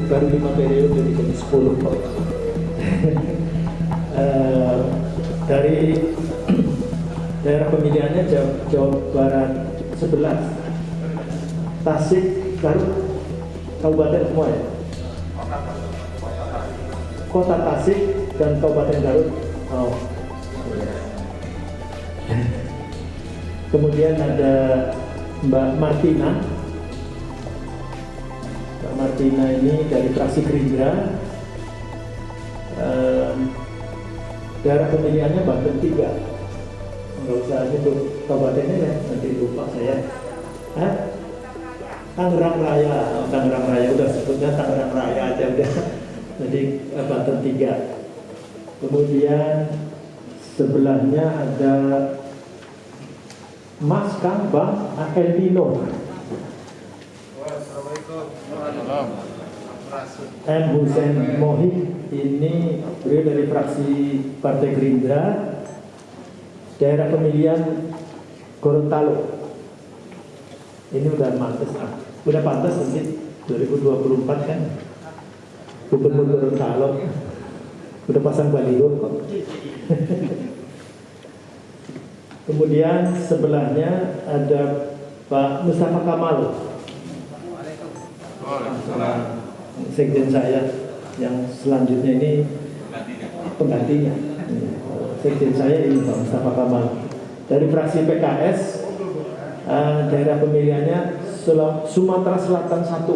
baru 5 periode jadi 10 kok. Dari daerah pemilihannya Jawa Barat 11, Tasik, Garut, Kabupaten semua ya. Kota Tasik dan Kabupaten Garut. Oh. Kemudian ada Mbak Martina. Mbak Martina ini dari fraksi Gerindra. Daerah pemilihannya Banten 3. Nggak usah nyebut kabupatennya ya, nanti lupa saya. Tangerang Raya, Tangerang Raya udah sebutnya Tangerang Raya aja udah. Jadi Banten 3. Kemudian sebelahnya ada Mas Kang Bang Elvino, M. Hussein Mohib, ini beliau dari fraksi Partai Gerindra, daerah pemilihan Gorontalo. Ini udah pantas nanti 2024 kan Gubernur Gorontalo udah pasang baliho kok. Kemudian sebelahnya ada Pak Mustafa Kamal, sekjen saya yang selanjutnya ini penggantinya. Sekjen saya ini Pak Mustafa Kamal dari fraksi PKS, daerah pemilihannya Sumatera Selatan 1.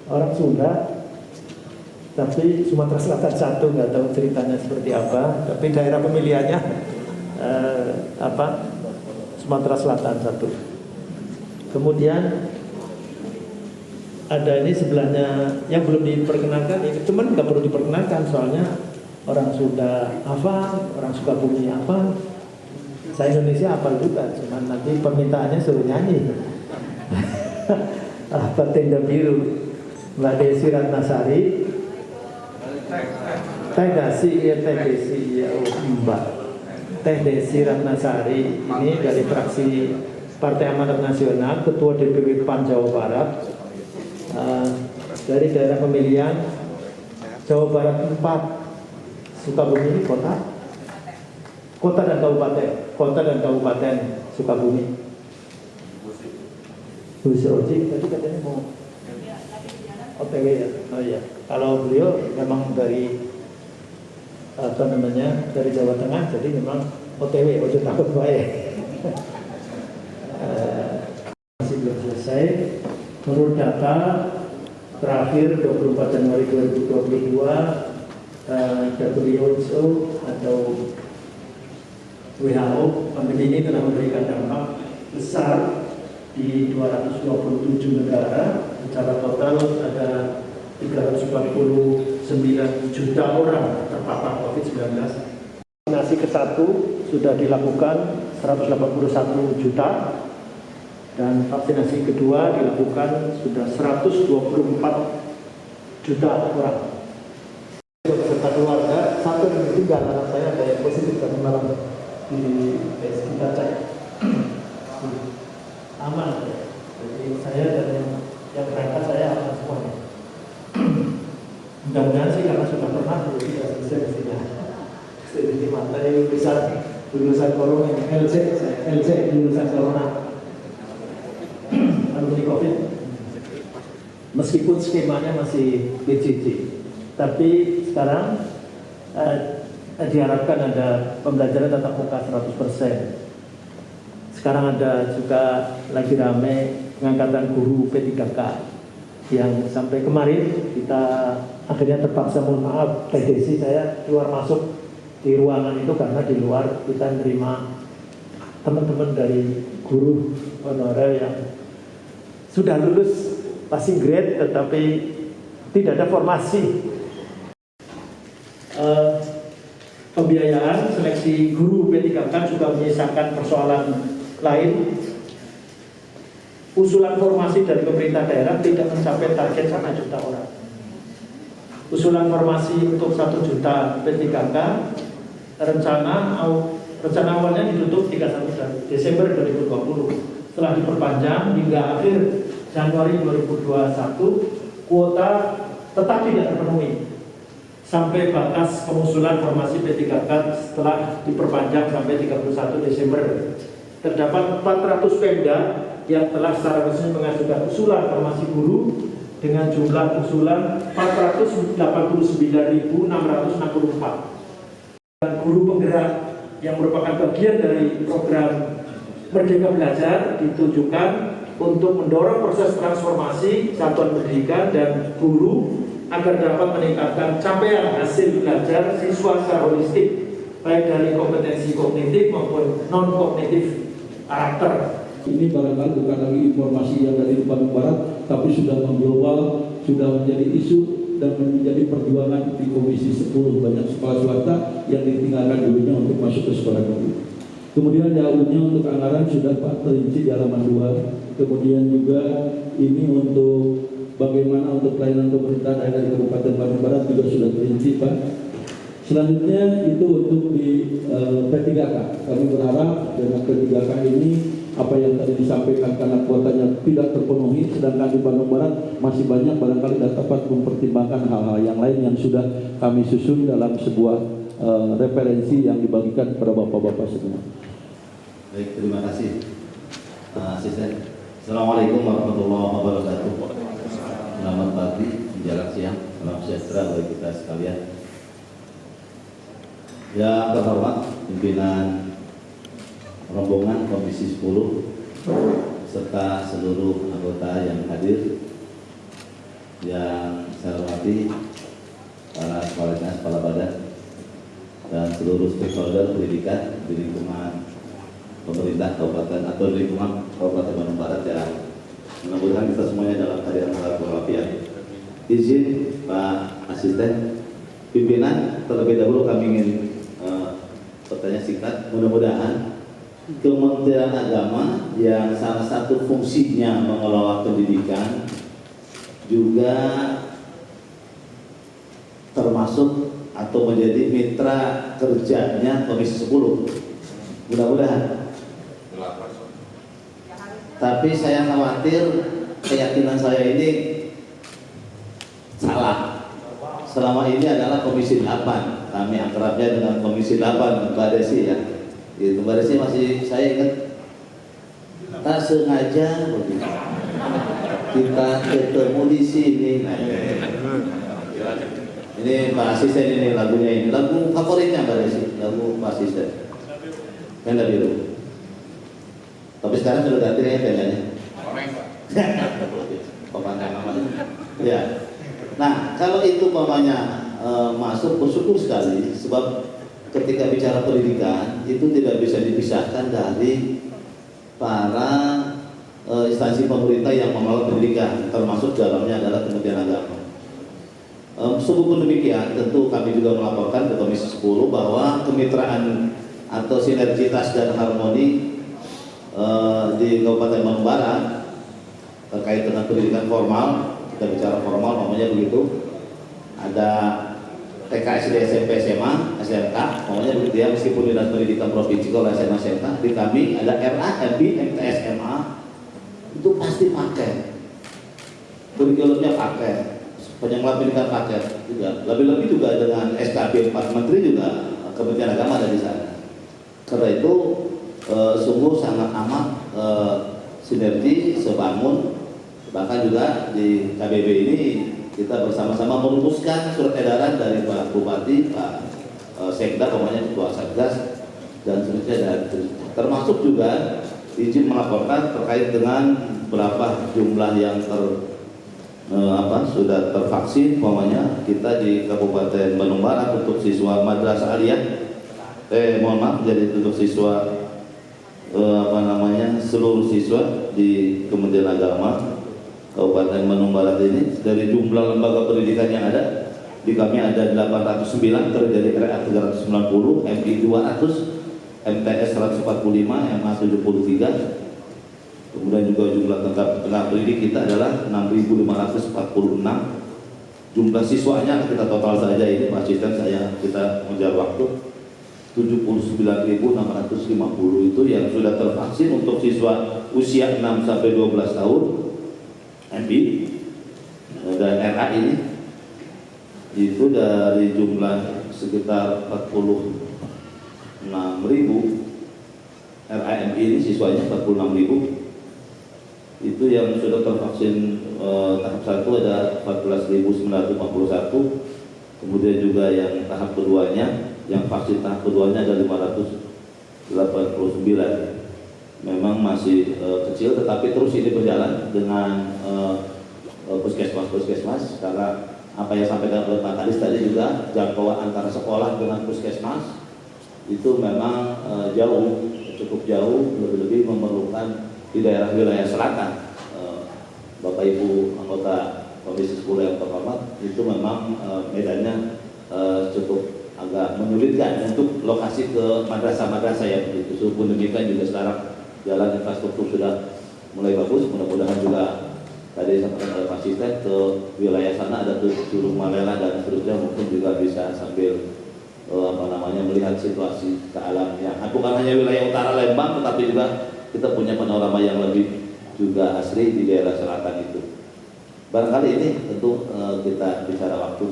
Orang Sunda tapi Sumatera Selatan 1, nggak tahu ceritanya seperti apa, tapi daerah pemilihannya Sumatera Selatan 1. Kemudian ada ini sebelahnya yang belum diperkenalkan, ini cuman nggak perlu diperkenalkan soalnya orang Sunda hafal, orang Sukabumi hafal, saya Indonesia hafal juga, cuman nanti permintaannya suruh nyanyi. Apa tenda biru, Mbak Desi Ratnasari. Teh Desi ya Mbak Teh Desi Ratnasari ini dari fraksi Partai Amanat Nasional, Ketua DPP PAN Jawa Barat, dari daerah pemilihan Jawa Barat 4, Sukabumi, kota dan kabupaten Sukabumi. Bu Oji tadi katanya mau OTW ya. Oh iya. Kalau beliau memang dari dari Jawa Tengah, jadi memang OTW, ojo takut baik. Masih belum selesai. Menurut data terakhir 24 Januari 2022, WHO atau WHO, pandemi ini telah memberikan dampak besar di 227 negara. Secara total ada 349 juta orang terpapar COVID-19. Vaksinasi ke-1 sudah dilakukan 181 juta dan vaksinasi kedua dilakukan sudah 124 juta orang. Beserta keluarga, satu dan tiga anak saya ada yang positif tadi malam di kita cek aman. Jadi saya dan yang berangkat saya aman semuanya. Mudah-mudahan sih karena sudah pernah jadi tidak selesai mestinya. Jadi materi lulusan corona, LC lulusan corona, alumni COVID. Meskipun skemanya masih BCJ, tapi sekarang diharapkan ada pembelajaran tatap muka 100%. Sekarang ada juga lagi rame pengangkatan guru P3K yang sampai kemarin kita akhirnya terpaksa, mohon maaf Teh Desi, saya keluar masuk di ruangan itu karena di luar kita menerima teman-teman dari guru honorer yang sudah lulus passing grade tetapi tidak ada formasi. Pembiayaan seleksi guru P3K juga menyisakan persoalan lain. Usulan formasi dari pemerintah daerah tidak mencapai target 1 juta orang. Usulan formasi untuk 1 juta P3K rencana awalnya ditutup 31 Desember 2020. Setelah diperpanjang hingga akhir Januari 2021 kuota tetap tidak terpenuhi sampai batas pengusulan formasi P3K setelah diperpanjang sampai 31 Desember. Terdapat 400 Pemda yang telah secara resmi mengajukan usulan formasi guru dengan jumlah usulan 489.664. Dan guru penggerak yang merupakan bagian dari program Merdeka Belajar ditujukan untuk mendorong proses transformasi satuan pendidikan dan guru agar dapat meningkatkan capaian hasil belajar siswa secara holistik, baik dari kompetensi kognitif maupun non-kognitif karakter. Ini barangkali bukan lagi informasi yang dari Bandung Barat, tapi sudah mengglobal, sudah menjadi isu dan menjadi perjuangan di Komisi 10 banyak sekolah swasta yang ditinggalkan dulunya untuk masuk ke sekolah negeri. Kemudian jauhnya untuk anggaran sudah Pak terinci di halaman 2. Kemudian juga ini untuk bagaimana untuk pelayanan pemerintah daerah di Kabupaten Bandung Barat juga sudah terinci Pak. Selanjutnya itu untuk di P3K. Kami berharap dengan P3K ini apa yang tadi disampaikan karena kuotanya tidak terpenuhi, sedangkan di Bandung Barat masih banyak barangkali dapat mempertimbangkan hal-hal yang lain yang sudah kami susun dalam sebuah referensi yang dibagikan kepada bapak-bapak semua. Baik, terima kasih asisten. Assalamualaikum warahmatullahi wabarakatuh. Selamat pagi, menjelang siang, salam sejahtera bagi kita sekalian. Yang terhormat pimpinan rombongan Komisi 10 serta seluruh anggota yang hadir, yang saya hormati para kepala dinas, kepala badan, dan seluruh stakeholder pendidikan di lingkungan pemerintah kabupaten atau di lingkungan Kabupaten Bandung Barat yang mudah-mudahan kita semuanya dalam keadaan sehat walafiat. Izin Pak Asisten pimpinan, terlebih dahulu kami ingin bertanya singkat. Mudah-mudahan Kementerian Agama yang salah satu fungsinya mengelola pendidikan juga termasuk atau menjadi mitra kerjanya Komisi 10. Mudah-mudahan. Tapi saya khawatir keyakinan saya ini salah. Selama ini adalah Komisi 8. Kami akrabnya dengan Komisi 8 Mbak Desi ya. Itu Mbak Desi masih saya ingat. Tak sengaja begitu. Kita ketemu di sini. Nah, ini Pak Asisten ini lagunya ini. Lagu favoritnya Mbak Desi, lagu Pak Asisten. Tenda biru. Tapi sekarang sudah ganti ya tendanya. Ya. Nah, kalau itu pamannya masuk, bersyukur sekali, sebab ketika bicara pendidikan itu tidak bisa dipisahkan dari para instansi pemerintah yang mengelola pendidikan, termasuk dalamnya adalah Kementerian Agama. Sungguh demikian, tentu kami juga melaporkan ke Komisi 10 bahwa kemitraan atau sinergitas dan harmoni di Kabupaten Bandung Barat terkait dengan pendidikan formal, kita bicara formal namanya begitu, ada TK, SD, SMP, SMA, SMK, namanya begitu ya, meskipun Dinas Pendidikan Provinsi kalau SMA, SMK, di kami ada RA, MB, MTS, MA, itu pasti pakai, kurikulumnya pakai, penyelenggara pendidikan pakai juga, lebih-lebih juga dengan SKB 4 Menteri juga Kementerian Agama ada di sana. Karena itu sungguh sangat amat sinergi, sebangun. Bahkan juga di KBB ini kita bersama-sama merumuskan surat edaran dari Pak Bupati, Pak Sekda, pokoknya Ketua Satgas, dan seterusnya, termasuk juga izin melaporkan terkait dengan berapa jumlah yang sudah tervaksin, pokoknya kita di Kabupaten Bandung Barat untuk siswa Madrasah Aliyah, jadi untuk siswa seluruh siswa di Kementerian Agama Kabupaten Bandung Barat ini, dari jumlah lembaga pendidikan yang ada, di kami ada 809, terdiri dari RA 390, MI 200, MTS 145, MA 73. Kemudian juga jumlah tenaga pendidik kita adalah 6.546. Jumlah siswanya kita total saja ini Pak Asisten, kita mengejar waktu 79.650 itu yang sudah tervaksin untuk siswa usia 6 sampai 12 tahun. MI dan RA ini itu dari jumlah sekitar 46.000 RAMI ini siswanya 46.000 itu yang sudah tervaksin tahap 1 ada 14.951, kemudian juga yang tahap keduanya, yang vaksin tahap keduanya ada 589. Memang masih kecil, tetapi terus ini berjalan dengan puskesmas karena apa yang sampaikan oleh Pak Kadis tadi juga jangkauan antara sekolah dengan puskesmas itu memang cukup jauh, lebih-lebih memerlukan di daerah wilayah selatan. Bapak Ibu anggota Komisi 10 yang terhormat, itu memang medannya cukup agak menyulitkan untuk lokasi ke madrasah-madrasah ya begitu. Walaupun demikian juga sekarang jalan infrastruktur sudah mulai bagus, mudah-mudahan juga tadi sampaikan oleh Pak Sitek ke wilayah sana ada Curug Malela dan seterusnya, mungkin juga bisa sambil melihat situasi ke alam yang bukan hanya wilayah utara Lembang, tetapi juga kita punya panorama yang lebih juga asli di daerah selatan itu. Barangkali ini tentu kita bicara waktu,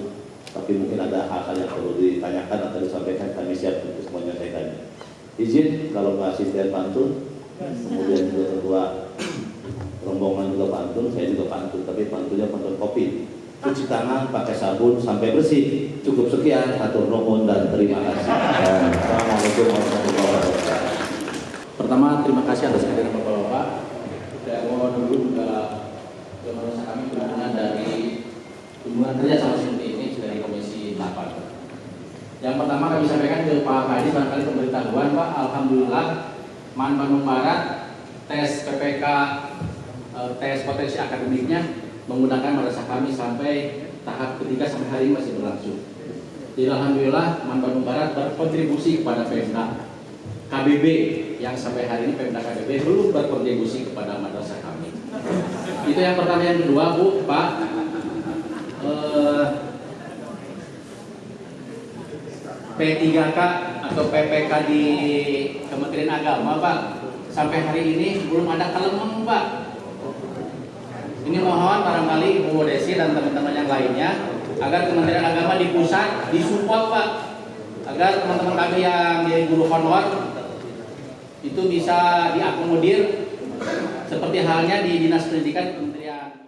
tapi mungkin ada hal-hal yang perlu ditanyakan atau disampaikan, kami siap untuk menyelesaikannya. Izin kalau Pak Sitek pantun, kemudian juga ketua rombongan juga pantun, saya juga pantun, tapi pantunnya pantun kopi. Cuci tangan, pakai sabun sampai bersih. Cukup sekian, hatur nuhun dan terima kasih. Assalamualaikum warahmatullahi wabarakatuh. Pertama, terima kasih atas kehadiran Bapak-Bapak. Saya mohon dulu juga ke madrasah kami kunjungan dari kunjungan kerja sama seperti ini dari Komisi 8. Yang pertama kami sampaikan ke Pak Kadis barangkali pemberitahuan Pak, alhamdulillah MAN Bandung Barat tes PPK tes potensi akademiknya menggunakan madrasah kami sampai tahap ketiga sampai hari ini masih berlangsung. Jadi alhamdulillah MAN Bandung Barat berkontribusi kepada Pemda KBB yang sampai hari ini Pemda KBB belum berkontribusi kepada madrasah kami. Itu yang pertama. Yang kedua Bu, Pak, P3K atau PPK di Kementerian Agama Pak, sampai hari ini belum ada kelemeng Pak. Ini mohon barangkali Bu Desi dan teman-teman yang lainnya agar Kementerian Agama di pusat disupport Pak, agar teman-teman kami yang jadi guru honor itu bisa diakomodir seperti halnya di Dinas Pendidikan Kementerian